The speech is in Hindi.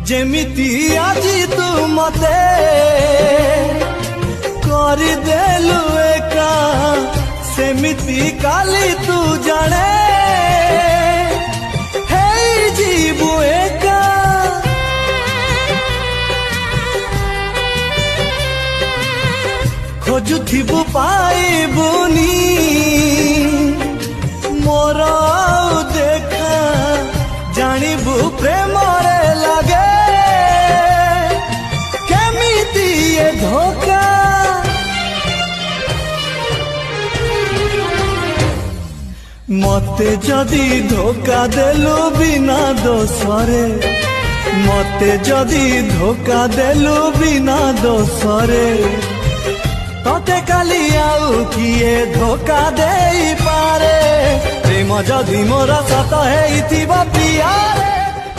जेमिति आजी तू मते करदेलु एका सेमिति काली तू जाने हे जीवु एका खोजुथिबु पाइबुनी मोर देखा जानिबु प्रेम रे लगे केमिति ये धोखा मते जदी धोखा देलु बिना दोसरे मते जदी धोखा देलु बिना दोसरे तोते काली आउ किए धोखा देई पारे प्रेम जदी मोर सत हेइथिबा प्रिया रे।